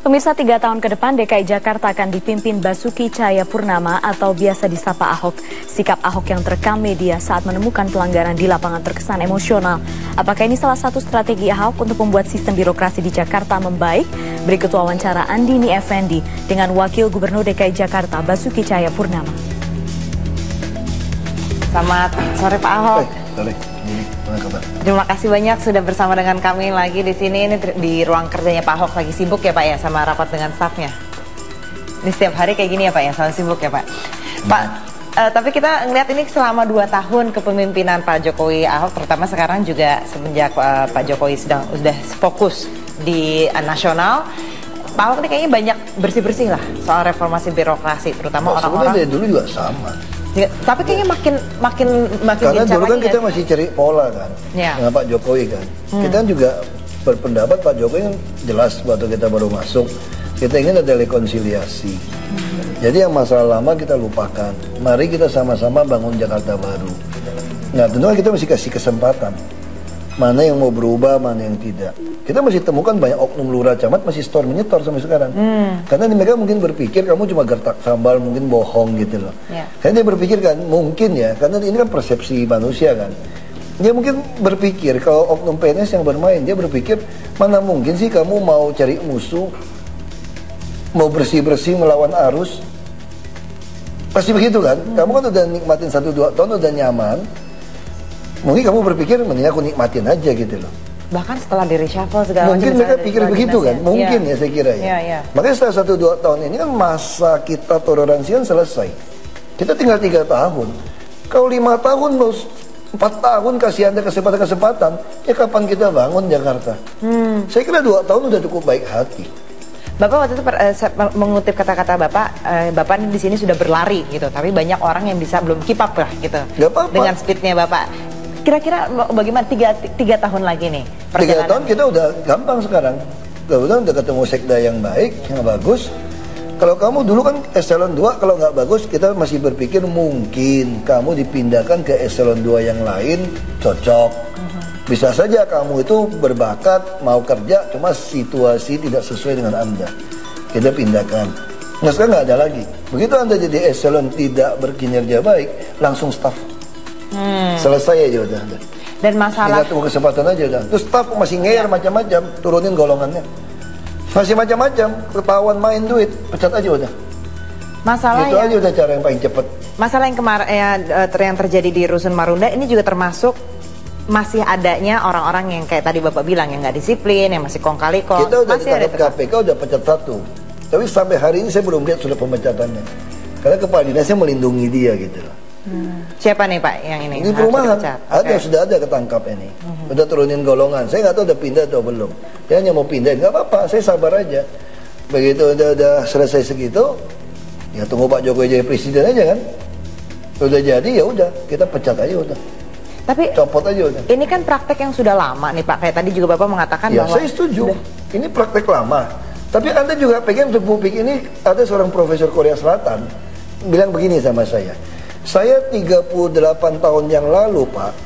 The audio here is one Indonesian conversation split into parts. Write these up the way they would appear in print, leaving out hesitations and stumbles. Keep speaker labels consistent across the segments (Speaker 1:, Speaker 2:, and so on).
Speaker 1: Pemirsa, 3 tahun ke depan DKI Jakarta akan dipimpin Basuki Cahayapurnama atau biasa disapa Ahok. Sikap Ahok yang terekam media saat menemukan pelanggaran di lapangan terkesan emosional. Apakah ini salah satu strategi Ahok untuk membuat sistem birokrasi di Jakarta membaik? Berikut wawancara Andini Effendi dengan Wakil Gubernur DKI Jakarta Basuki Cahayapurnama.
Speaker 2: Selamat sore Pak Ahok.
Speaker 3: Sore.
Speaker 2: Terima kasih banyak sudah bersama dengan kami lagi di sini. Ini di ruang kerjanya Pak Ahok, lagi sibuk ya Pak ya sama rapat dengan stafnya. Ini setiap hari kayak gini ya Pak ya, selalu sibuk ya Pak. Pak, tapi kita ngeliat ini selama 2 tahun kepemimpinan Pak Jokowi Ahok, terutama sekarang juga semenjak Pak Jokowi sudah fokus di nasional. Pak Ahok ini kayaknya banyak bersih-bersih lah soal reformasi birokrasi, terutama orang-orang.
Speaker 3: Sebenarnya dari dulu juga sama.
Speaker 2: Ya, tapi kayaknya makin
Speaker 3: karena dulu kan kita masih cari pola kan ya, dengan Pak Jokowi kan. Kita juga berpendapat Pak Jokowi kan jelas waktu kita baru masuk kita ingin ada rekonsiliasi. Jadi yang masalah lama kita lupakan. Mari kita sama-sama bangun Jakarta baru. Nah tentunya kita mesti kasih kesempatan. Mana yang mau berubah, mana yang tidak. Kita masih temukan banyak oknum lurah camat masih store menyetor sampai sekarang. Karena mereka mungkin berpikir kamu cuma gertak sambal, mungkin bohong gitu loh. Karena dia berpikir kan, mungkin ya, karena ini kan persepsi manusia kan. Dia mungkin berpikir, kalau oknum PNS yang bermain, dia berpikir, mana mungkin sih kamu mau cari musuh, mau bersih-bersih melawan arus. Pasti begitu kan? Kamu kan udah nikmatin 1-2 tahun, udah nyaman. Mungkin kamu berpikir, mending aku nikmatin aja gitu loh.
Speaker 2: Bahkan setelah di reshuffle segala macam.
Speaker 3: Mungkin mereka pikir begitu kan? Mungkin ya saya kira ya. Makanya setelah 1-2 tahun ini kan masa kita toleransi kan selesai. Kita tinggal 3 tahun. Kalau 5 tahun, 4 tahun kasih Anda kesempatan, ya kapan kita bangun Jakarta? Saya kira 2 tahun udah cukup baik hati.
Speaker 2: Bapak waktu itu mengutip kata-kata Bapak di sini sudah berlari gitu, tapi banyak orang yang bisa belum keep up lah gitu.
Speaker 3: Gak apa-apa.
Speaker 2: Dengan speednya Bapak. Kira-kira bagaimana 3 tahun lagi nih?
Speaker 3: 3 tahun kita udah gampang sekarang. Kebetulan udah ketemu sekda yang baik, yang bagus. Kalau kamu dulu kan eselon 2 kalau nggak bagus kita masih berpikir mungkin kamu dipindahkan ke eselon 2 yang lain cocok. Bisa saja kamu itu berbakat mau kerja cuma situasi tidak sesuai dengan Anda. Kita pindahkan. Nah sekarang nggak ada lagi. Begitu Anda jadi eselon tidak berkinerja baik, langsung staff. Selesai aja udah.
Speaker 2: Dan masalah
Speaker 3: tinggal tunggu kesempatan aja udah. Terus staff masih ngeyel macam-macam, turunin golongannya. Masih macam-macam, ketahuan main duit, pecat aja udah.
Speaker 2: Masalah
Speaker 3: itu aja udah cara yang paling cepat.
Speaker 2: Masalah yang kemarin yang terjadi di Rusun Marunda ini juga termasuk masih adanya orang-orang yang kayak tadi Bapak bilang yang nggak disiplin, yang masih kong kali kong.
Speaker 3: Kita udah ditangkap KPK udah pecat 1. Tapi sampai hari ini saya belum lihat sudah pemecatannya. Karena kepala dinasnya melindungi dia gitu loh.
Speaker 2: Siapa nih Pak yang ini?
Speaker 3: Ini perumahan, sudah ada ketangkap ini. Udah turunin golongan, saya nggak tahu udah pindah atau belum. Dia hanya mau pindahin, nggak apa-apa, saya sabar aja. Begitu udah selesai segitu, ya tunggu Pak Jokowi jadi presiden aja kan. Udah jadi ya udah, kita pecat aja udah.
Speaker 2: Tapi
Speaker 3: copot aja udah.
Speaker 2: Ini kan praktek yang sudah lama nih Pak, kayak tadi juga Bapak mengatakan
Speaker 3: ya,
Speaker 2: bahwa
Speaker 3: saya setuju. Ini praktek lama. Tapi Anda juga pengen untuk publik ini, ada seorang profesor Korea Selatan bilang begini sama saya. Saya 38 tahun yang lalu Pak,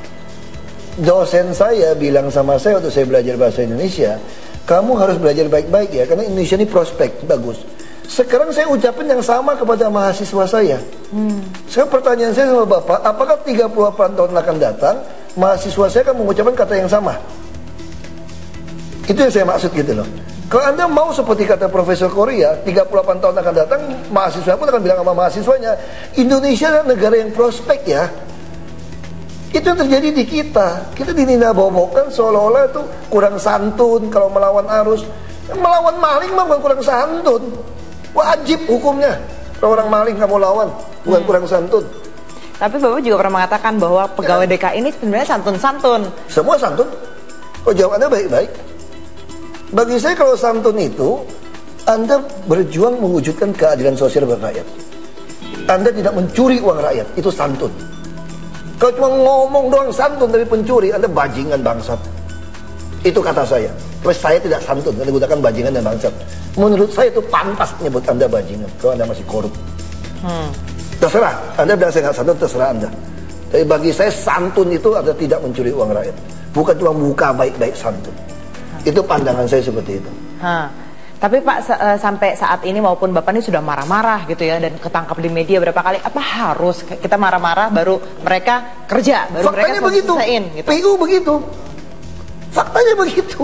Speaker 3: dosen saya bilang sama saya waktu saya belajar bahasa Indonesia, kamu harus belajar baik-baik ya, karena Indonesia ini prospek, bagus. Sekarang saya ucapin yang sama kepada mahasiswa saya. Sekarang pertanyaan saya sama Bapak, apakah 38 tahun akan datang, mahasiswa saya akan mengucapkan kata yang sama? Itu yang saya maksud gitu loh. Kalau Anda mau seperti kata Profesor Korea, 38 tahun akan datang, mahasiswa pun akan bilang sama mahasiswanya, Indonesia adalah negara yang prospek ya. Itu yang terjadi di kita. Kita dinina-bobokan seolah-olah itu kurang santun kalau melawan arus. Melawan maling mah bukan kurang santun. Wajib hukumnya. Kalau orang maling kamu lawan, bukan kurang santun.
Speaker 2: Tapi Bapak juga pernah mengatakan bahwa pegawai DKI ini sebenarnya santun-santun.
Speaker 3: Semua santun. Kok jawabannya baik-baik? Bagi saya kalau santun itu, Anda berjuang mewujudkan keadilan sosial bagi rakyat. Anda tidak mencuri uang rakyat, itu santun. Kalau cuma ngomong doang santun tapi pencuri, Anda bajingan bangsat. Itu kata saya. Tapi saya tidak santun, Anda gunakan bajingan dan bangsat. Menurut saya itu pantas menyebut Anda bajingan, kalau Anda masih korup. Terserah, Anda bilang saya nggak santun, terserah Anda. Tapi bagi saya santun itu adalah tidak mencuri uang rakyat. Bukan cuma muka baik-baik santun. Itu pandangan saya seperti itu.
Speaker 2: Tapi Pak, sampai saat ini maupun Bapak ini sudah marah-marah gitu ya, dan ketangkap di media berapa kali, apa harus kita marah-marah baru mereka kerja, baru
Speaker 3: Faktanya
Speaker 2: mereka
Speaker 3: begitu,
Speaker 2: selesaiin gitu?
Speaker 3: PU begitu. Faktanya begitu.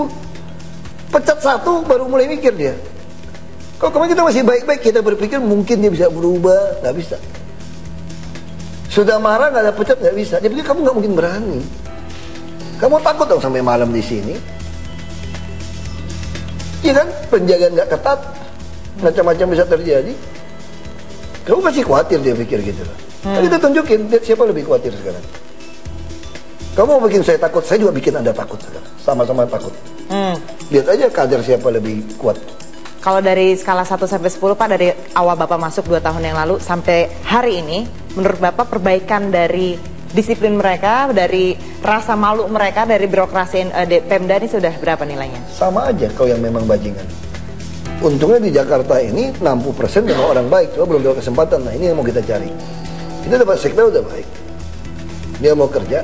Speaker 3: Pecat satu baru mulai mikir dia. Kalau kemarin kita masih baik-baik, kita berpikir mungkin dia bisa berubah, nggak bisa. Sudah marah nggak ada pecat, nggak bisa. Dia pikir kamu nggak mungkin berani. Kamu takut dong sampai malam di sini. Iya kan, penjagaan nggak ketat, macam-macam bisa terjadi. Kamu masih khawatir, dia pikir gitu loh. Kan kita tunjukin, lihat siapa lebih khawatir sekarang. Kamu mau bikin saya takut, saya juga bikin Anda takut sekarang. Sama-sama takut. Lihat aja kader siapa lebih kuat.
Speaker 2: Kalau dari skala 1 sampai 10 Pak, dari awal Bapak masuk 2 tahun yang lalu sampai hari ini, menurut Bapak perbaikan dari disiplin mereka, dari rasa malu mereka, dari birokrasi Pemda ini sudah berapa nilainya?
Speaker 3: Sama aja kalau yang memang bajingan. Untungnya di Jakarta ini 60% memang orang baik, cuma belum dapat kesempatan. Nah ini yang mau kita cari. Kita dapat sekda udah baik, dia mau kerja.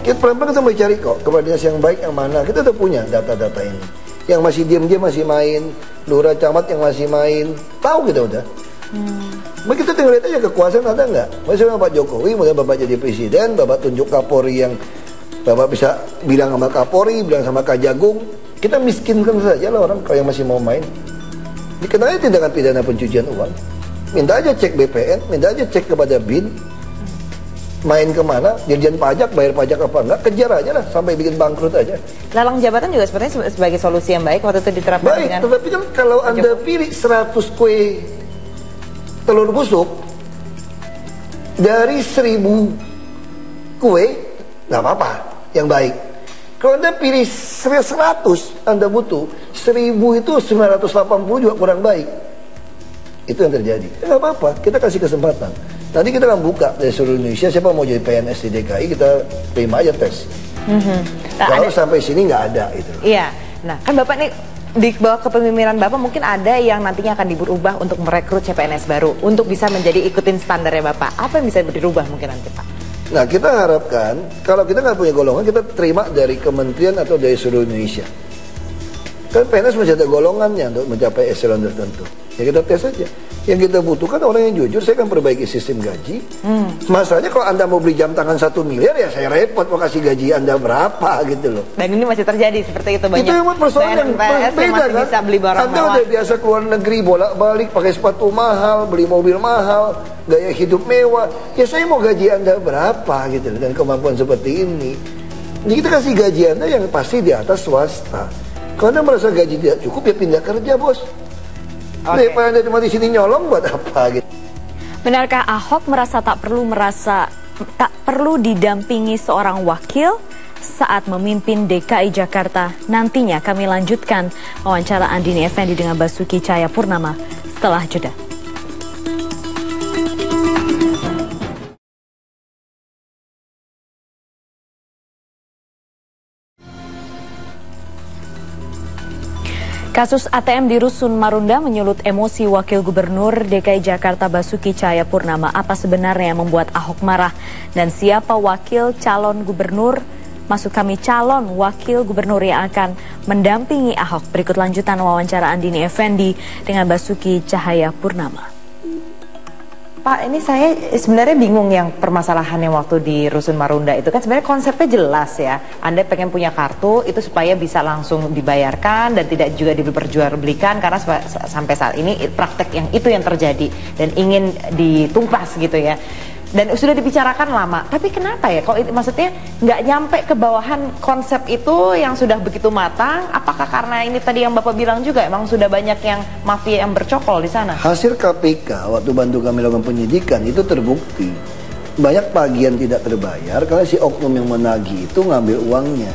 Speaker 3: Kita pelan-pelan kita mau cari kok kepala dinas yang baik yang mana. Kita udah punya data-data ini. Yang masih diam-diam masih main, lurah camat yang masih main, tahu kita udah. Kita tinggal lihat aja kekuasaan ada nggak. Misalnya Pak Jokowi, mulai Bapak jadi presiden, Bapak tunjuk Kapolri yang Bapak bisa bilang sama Kapolri, bilang sama Kajagung, kita miskinkan saja lah orang kalau yang masih mau main. Dikenai tindakan pidana pencucian uang. Minta aja cek BPN, minta aja cek kepada BIN, main kemana, dirjen pajak, bayar pajak apa enggak, kejar aja lah sampai bikin bangkrut aja.
Speaker 2: Lelang jabatan juga sepertinya sebagai solusi yang baik waktu itu diterapkan
Speaker 3: baik,
Speaker 2: dengan...
Speaker 3: tetapi kan kalau Anda pilih 100 kue telur busuk dari 1000 kue, nggak apa-apa, yang baik. Kalau Anda pilih 100, Anda butuh 1000 itu 980 juga kurang baik. Itu yang terjadi. Nggak apa-apa, kita kasih kesempatan. Nanti kita akan buka dari seluruh Indonesia, siapa mau jadi PNS di DKI, kita terima aja tes. Kalau sampai sini nggak ada itu.
Speaker 2: Iya, nah kan Bapak nih di bawah kepemimpinan Bapak mungkin ada yang nantinya akan diubah untuk merekrut CPNS baru untuk bisa menjadi ikutin standarnya Bapak. Apa yang bisa dirubah mungkin nanti Pak?
Speaker 3: Nah kita harapkan kalau kita nggak punya golongan, kita terima dari kementerian atau dari seluruh Indonesia. Kan PNS masih ada golongannya untuk mencapai eselon tertentu. Ya kita tes aja. Yang kita butuhkan orang yang jujur. Saya akan perbaiki sistem gaji. Masalahnya kalau Anda mau beli jam tangan 1 miliar, ya saya repot mau kasih gaji Anda berapa gitu loh.
Speaker 2: Dan ini masih terjadi seperti itu, banyak.
Speaker 3: Itu memang persoalan yang berbeda kan.
Speaker 2: Bisa beli barang
Speaker 3: Anda udah biasa keluar negeri bolak-balik pakai sepatu mahal, beli mobil mahal, gaya hidup mewah. Ya saya mau gaji Anda berapa gitu loh, dan kemampuan seperti ini. Jadi kita kasih gaji Anda yang pasti di atas swasta. Kalau Anda merasa gaji tidak cukup, ya pindah kerja bos. Daripada Anda cuma di sini nyolong buat apa gitu.
Speaker 1: Benarkah Ahok tak perlu didampingi seorang wakil saat memimpin DKI Jakarta? Nantinya kami lanjutkan wawancara Andini Effendi dengan Basuki Cahayapurnama setelah jeda. Kasus ATM di Rusun Marunda menyulut emosi Wakil Gubernur DKI Jakarta Basuki Cahayapurnama. Apa sebenarnya yang membuat Ahok marah? Dan siapa wakil calon gubernur, maksud kami calon wakil gubernur yang akan mendampingi Ahok? Berikut lanjutan wawancara Andini Effendi dengan Basuki Cahayapurnama.
Speaker 2: Pak, ini saya sebenarnya bingung yang permasalahan yang waktu di Rusun Marunda itu kan sebenarnya konsepnya jelas ya. Anda pengen punya kartu itu supaya bisa langsung dibayarkan dan tidak juga diperjualbelikan, karena sampai saat ini praktek yang itu yang terjadi dan ingin ditumpas gitu ya. Dan sudah dibicarakan lama, tapi kenapa ya? Kok maksudnya nggak nyampe ke bawahan konsep itu yang sudah begitu matang? Apakah karena ini tadi yang Bapak bilang juga, emang sudah banyak yang mafia yang bercokol di sana?
Speaker 3: Hasil KPK waktu bantu kami lakukan penyidikan itu terbukti banyak tagihan tidak terbayar karena si oknum yang menagih itu ngambil uangnya.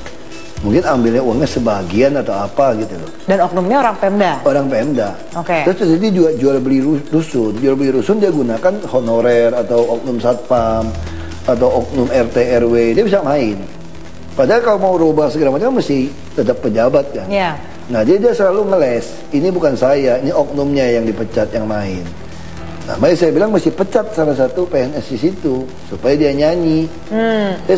Speaker 3: Mungkin ambilnya uangnya sebagian atau apa gitu loh.
Speaker 2: Dan oknumnya orang Pemda? Orang
Speaker 3: Pemda.
Speaker 2: Oke.
Speaker 3: Terus jadi juga jual beli rusun. Jual beli rusun dia gunakan honorer atau oknum satpam atau oknum RT RW, dia bisa main. Padahal kalau mau rubah segala macam mesti tetap pejabat kan.
Speaker 2: Iya.
Speaker 3: Nah dia selalu ngeles. Ini bukan saya, ini oknumnya yang dipecat yang main. Nah, makanya saya bilang mesti pecat salah satu PNS di situ supaya dia nyanyi.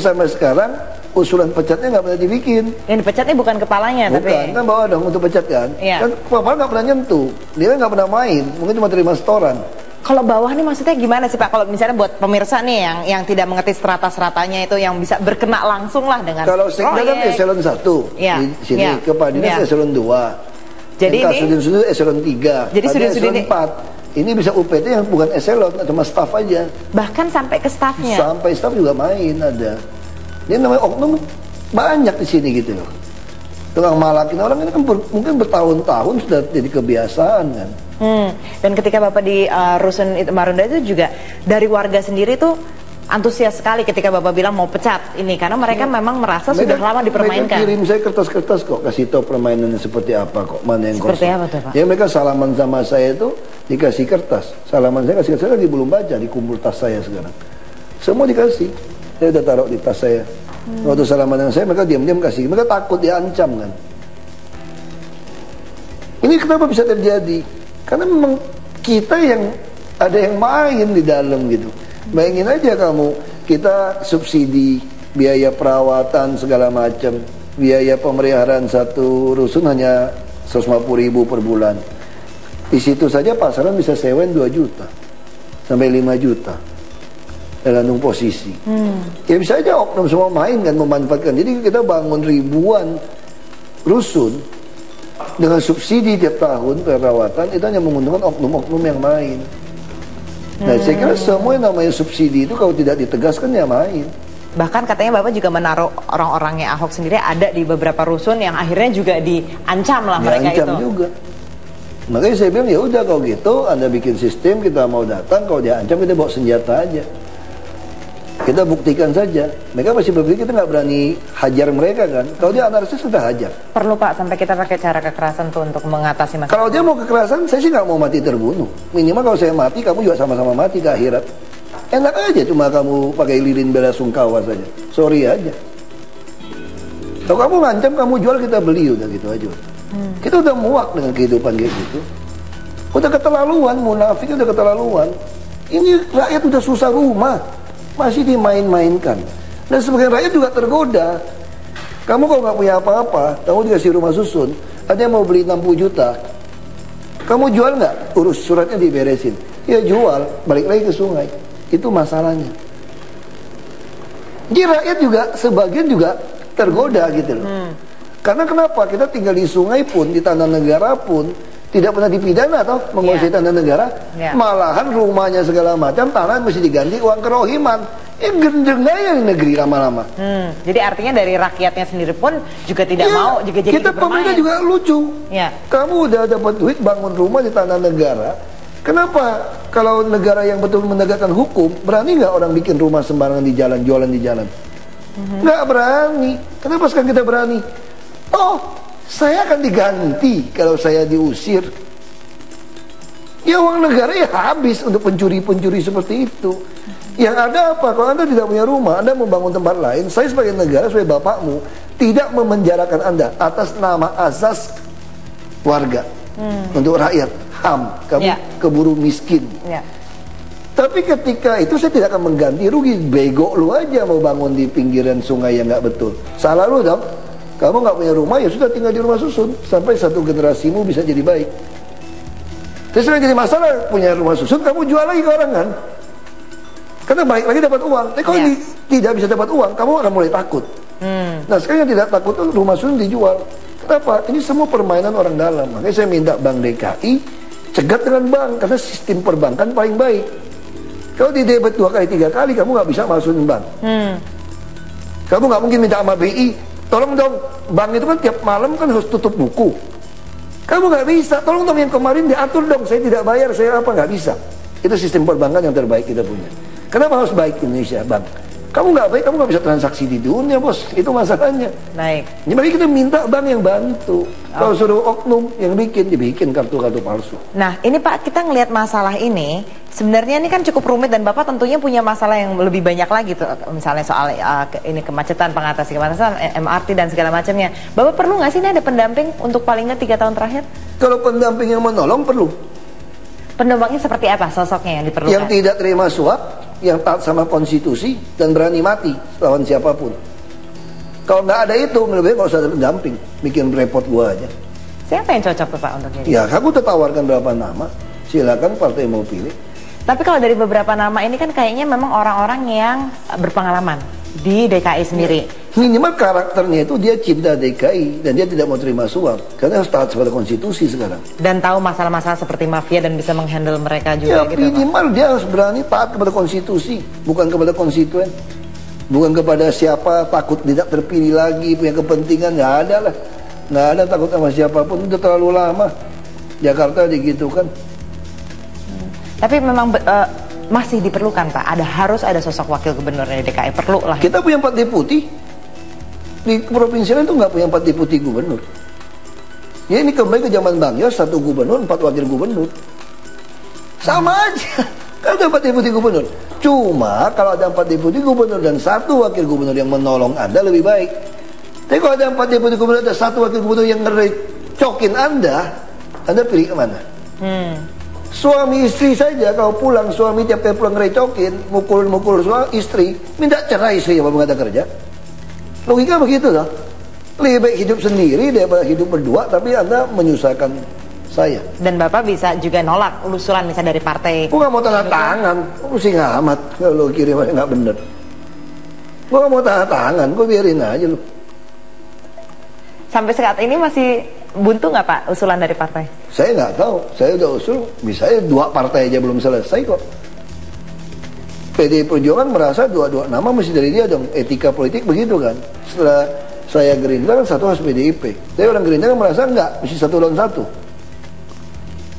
Speaker 3: Sampai sekarang usulan pecatnya nggak pernah dibikin.
Speaker 2: Yang dipecatnya bukan kepalanya,
Speaker 3: Bukan,
Speaker 2: tapi
Speaker 3: kan bawa dong untuk pecat kan.
Speaker 2: Iya.
Speaker 3: Kan kepala nggak pernah nyentuh, dia nggak pernah main, mungkin cuma terima setoran.
Speaker 2: kalau bawah nih maksudnya gimana sih Pak? Kalau misalnya buat pemirsa nih yang tidak mengerti strata-stratanya itu yang bisa berkena langsung lah dengan
Speaker 3: Kalau sekda kan eselon 1
Speaker 2: Iya,
Speaker 3: di sini,
Speaker 2: iya,
Speaker 3: kepala dinas
Speaker 2: iya.
Speaker 3: eselon 2.
Speaker 2: Jadi ini
Speaker 3: Sudin eselon 3.
Speaker 2: Jadi
Speaker 3: eselon
Speaker 2: Sudin
Speaker 3: 4. Ini bisa UPT yang bukan eselon, cuma staf aja.
Speaker 2: bahkan sampai ke stafnya.
Speaker 3: Sampai staf juga main ada. Ini namanya oknum banyak di sini gitu loh. Tukang malakin orang ini kan mungkin bertahun-tahun sudah jadi kebiasaan kan.
Speaker 2: Dan ketika Bapak di Rusun Marunda itu juga dari warga sendiri tuh antusias sekali ketika Bapak bilang mau pecat ini karena mereka memang merasa sudah lama dipermainkan.
Speaker 3: Mereka kirim saya kertas-kertas kok, kasih tahu permainannya seperti apa kok, mana yang
Speaker 2: Seperti
Speaker 3: kosong.
Speaker 2: apa tuh, Pak?
Speaker 3: Ya mereka salaman sama saya itu dikasih kertas. Salaman saya kasih kertas, saya lagi belum baca, dikumpul tas saya sekarang. Semua dikasih. Saya udah taruh di tas saya. Waktu salaman dengan saya mereka diam-diam kasih. Mereka takut diancam kan. Ini kenapa bisa terjadi? Karena memang kita yang ada yang main di dalam gitu. Bayangin aja kamu, kita subsidi biaya perawatan segala macam, biaya pemeliharaan satu rusun hanya 150.000 per bulan. Di situ saja pasaran bisa sewain 2 juta sampai 5 juta. Tergantung posisi. Ya bisa aja oknum semua main kan, memanfaatkan. Jadi kita bangun ribuan rusun dengan subsidi tiap tahun perawatan, itu hanya menguntungkan oknum-oknum yang main. Nah saya kira semua yang namanya subsidi itu kalau tidak ditegaskan ya main.
Speaker 2: Bahkan katanya Bapak juga menaruh orang-orangnya Ahok sendiri ada di beberapa rusun yang akhirnya juga diancam lah mereka
Speaker 3: Diancam
Speaker 2: itu.
Speaker 3: juga. Makanya saya bilang ya udah kalau gitu Anda bikin sistem, kita mau datang, kalau dia ancam kita bawa senjata aja. Kita buktikan saja. Mereka pasti berpikir kita nggak berani hajar mereka kan. Kalau dia anarkis kita hajar.
Speaker 2: Perlu Pak sampai kita pakai cara kekerasan tuh untuk mengatasi masalah.
Speaker 3: Kalau dia mau kekerasan, saya sih nggak mau mati terbunuh. Minimal kalau saya mati, kamu juga sama-sama mati ke akhirat. Enak aja cuma kamu pakai lilin bela sungkawa saja. Sorry aja. Kalau kamu ngancam, kamu jual, kita beli, udah gitu aja. Kita udah muak dengan kehidupan kayak gitu. Udah keterlaluan, munafik udah keterlaluan. Ini rakyat udah susah rumah, masih dimain-mainkan. Dan sebagian rakyat juga tergoda. Kamu kalau nggak punya apa-apa, kamu dikasih rumah susun, ada yang mau beli 60 juta, kamu jual nggak? Urus suratnya diberesin. Ya jual, balik lagi ke sungai. Itu masalahnya. Jadi rakyat juga, sebagian juga tergoda gitu loh. Karena kenapa? Kita tinggal di sungai pun, di tanah negara pun, tidak pernah dipidana atau menguasai tanah negara. Malahan rumahnya segala macam, tanah mesti diganti uang kerohiman. Gendeng aja di negeri lama-lama.
Speaker 2: Jadi artinya dari rakyatnya sendiri pun juga tidak mau juga jadi
Speaker 3: kita pemerintah juga lucu. Kamu udah dapat duit bangun rumah di tanah negara. Kenapa kalau negara yang betul menegakkan hukum, berani nggak orang bikin rumah sembarangan di jalan, jualan di jalan? Nggak berani. Kenapa sekarang kita berani? Oh, saya akan diganti kalau saya diusir. Ya uang negara ya habis untuk pencuri-pencuri seperti itu. Yang ada apa? Kalau Anda tidak punya rumah, Anda membangun tempat lain, saya sebagai negara, sebagai bapakmu, tidak memenjarakan Anda atas nama azas warga. Untuk rakyat, HAM, kamu keburu miskin. Tapi ketika itu saya tidak akan mengganti rugi. Bego lu aja mau bangun di pinggiran sungai yang nggak betul. Salah lu dong. Kamu nggak punya rumah, ya sudah tinggal di rumah susun sampai satu generasimu bisa jadi baik. Terus yang jadi masalah punya rumah susun, kamu jual lagi ke orang kan? Karena baik lagi dapat uang. Tapi kalau tidak bisa dapat uang, kamu akan mulai takut. Nah sekarang yang tidak takut itu rumah susun dijual. Kenapa? Ini semua permainan orang dalam. Makanya saya minta Bank DKI cegat dengan bank, karena sistem perbankan paling baik. Kalau di debit 2 kali 3 kali, kamu nggak bisa masukin bank. Kamu nggak mungkin minta sama BI, tolong dong, bank itu kan tiap malam kan harus tutup buku. Kamu nggak bisa, tolong dong yang kemarin diatur dong, saya tidak bayar, saya apa, nggak bisa. Itu sistem perbankan yang terbaik kita punya. Kenapa harus baik Indonesia, Bang? Kamu nggak baik, kamu nggak bisa transaksi di dunia, bos. Itu masalahnya.
Speaker 2: Baik.
Speaker 3: Jadi kita minta bank yang bantu. Kalau suruh oknum yang bikin, dibikin kartu-kartu palsu.
Speaker 2: Nah, ini Pak, kita ngelihat masalah ini, sebenarnya ini kan cukup rumit dan Bapak tentunya punya masalah yang lebih banyak lagi tuh. Misalnya soal ini kemacetan, pengatasi kemacetan, MRT dan segala macamnya. Bapak perlu nggak sih ini ada pendamping untuk paling nggak 3 tahun terakhir?
Speaker 3: Kalau pendamping yang menolong perlu.
Speaker 2: Pendampingnya seperti apa sosoknya yang diperlukan?
Speaker 3: Yang tidak terima suap, yang taat sama konstitusi dan berani mati lawan siapapun. Kalau nggak ada itu, lebih baik kalau usah pendamping, bikin repot gua aja.
Speaker 2: Siapa yang cocok tuh Pak untuk jadi?
Speaker 3: Ya, aku tawarkan berapa nama, silakan partai mau pilih.
Speaker 2: Tapi kalau dari beberapa nama ini kan kayaknya memang orang-orang yang berpengalaman di DKI sendiri.
Speaker 3: Minimal karakternya itu dia cinta DKI dan dia tidak mau terima suap karena harus taat pada konstitusi sekarang.
Speaker 2: Dan tahu masalah-masalah seperti mafia dan bisa menghandle mereka juga
Speaker 3: Ya
Speaker 2: gitu.
Speaker 3: minimal dia harus berani taat kepada konstitusi, bukan kepada konstituen. Bukan kepada siapa, takut tidak terpilih lagi, punya kepentingan, nggak ada lah. Nggak ada takut sama siapapun, udah terlalu lama. Jakarta digitukan.
Speaker 2: Tapi memang masih diperlukan Pak, harus ada sosok wakil gubernur dari DKI, perlu lah.
Speaker 3: Kita punya 4 deputi. Di provinsi lain itu nggak punya 4 deputi gubernur. Ya ini kembali ke zaman Bang Yos, 1 gubernur, 4 wakil gubernur. Sama aja. Kan ada 4 deputi gubernur. Cuma kalau ada 4 deputi gubernur dan 1 wakil gubernur yang menolong Anda lebih baik. Tapi kalau ada 4 deputi gubernur ada 1 wakil gubernur yang ngerecokin Anda pilih kemana? Suami istri saja kalau pulang, suami tiap kali pulang ngerecokin, mukul suami istri, minta cerai istri apa nggak ada kerja. Logika begitu loh. Lebih baik hidup sendiri daripada hidup berdua, tapi Anda menyusahkan saya.
Speaker 2: Dan Bapak bisa juga nolak usulan misalnya dari partai.
Speaker 3: Gue nggak mau tanda tangan, pusing amat kalau kirim aja nggak bener. Gue nggak mau tanda tangan, gue biarin aja lu.
Speaker 2: Sampai saat ini masih buntu nggak Pak usulan dari partai?
Speaker 3: Saya nggak tahu, saya udah usul, misalnya 2 partai aja belum selesai kok. PDI Perjuangan merasa 2 nama mesti dari dia dong, etika politik begitu kan. Setelah saya Gerindra kan 1 harus PDIP. Tapi orang Gerindra kan merasa enggak, mesti 1 lawan 1.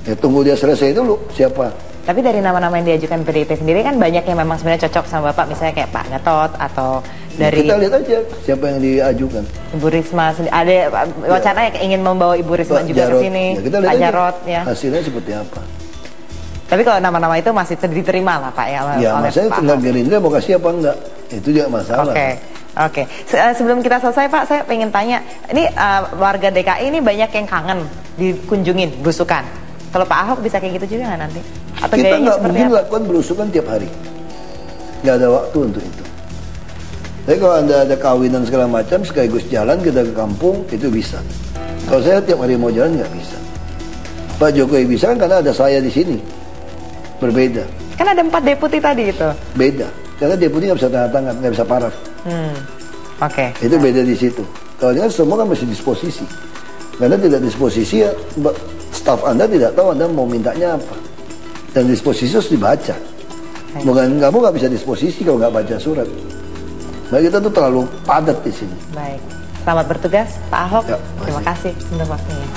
Speaker 3: Ya tunggu dia selesai dulu, siapa?
Speaker 2: Tapi dari nama-nama yang diajukan PDIP sendiri kan banyak yang memang sebenarnya cocok sama Bapak, misalnya kayak Pak Gatot atau dari
Speaker 3: kita lihat aja siapa yang diajukan.
Speaker 2: Ibu Risma, ada wacana yang ingin membawa Ibu Risma
Speaker 3: Pak
Speaker 2: juga
Speaker 3: Jarod.
Speaker 2: ke sini,
Speaker 3: Ya, kita lihat
Speaker 2: Pak
Speaker 3: aja
Speaker 2: Jarod ya.
Speaker 3: hasilnya seperti apa.
Speaker 2: Tapi kalau nama-nama itu masih diterima lah Pak ya.
Speaker 3: Ya
Speaker 2: oleh
Speaker 3: maksudnya
Speaker 2: Pak
Speaker 3: tinggal
Speaker 2: Ahok.
Speaker 3: Gerindra mau kasih apa enggak, itu juga masalah.
Speaker 2: Oke. Sebelum kita selesai Pak, saya pengen tanya, ini warga DKI ini banyak yang kangen dikunjungin belusukan. Kalau Pak Ahok bisa kayak gitu juga nggak nanti? Atau
Speaker 3: Kita
Speaker 2: gayanya
Speaker 3: nggak
Speaker 2: seperti
Speaker 3: mungkin
Speaker 2: apa?
Speaker 3: lakukan belusukan tiap hari, nggak ada waktu untuk itu. Tapi kalau Anda ada kawinan segala macam sekaligus jalan kita ke kampung, itu bisa. Kalau saya tiap hari mau jalan nggak bisa. Pak Jokowi bisa kan karena ada saya di sini. Berbeda.
Speaker 2: Kan ada 4 deputi tadi itu.
Speaker 3: Beda. Karena deputi nggak bisa tanda tangan, nggak bisa paraf.
Speaker 2: Oke.
Speaker 3: Itu beda di situ. Kalau ini kan semua kan masih disposisi. Karena tidak disposisi ya, staf Anda tidak tahu Anda mau mintanya apa. Dan disposisi harus dibaca. Bukan kamu nggak bisa disposisi kalau nggak baca surat. Nah kita tuh terlalu padat di sini.
Speaker 2: Baik. Selamat bertugas Pak Ahok.
Speaker 3: Ya,
Speaker 2: Terima kasih untuk waktunya.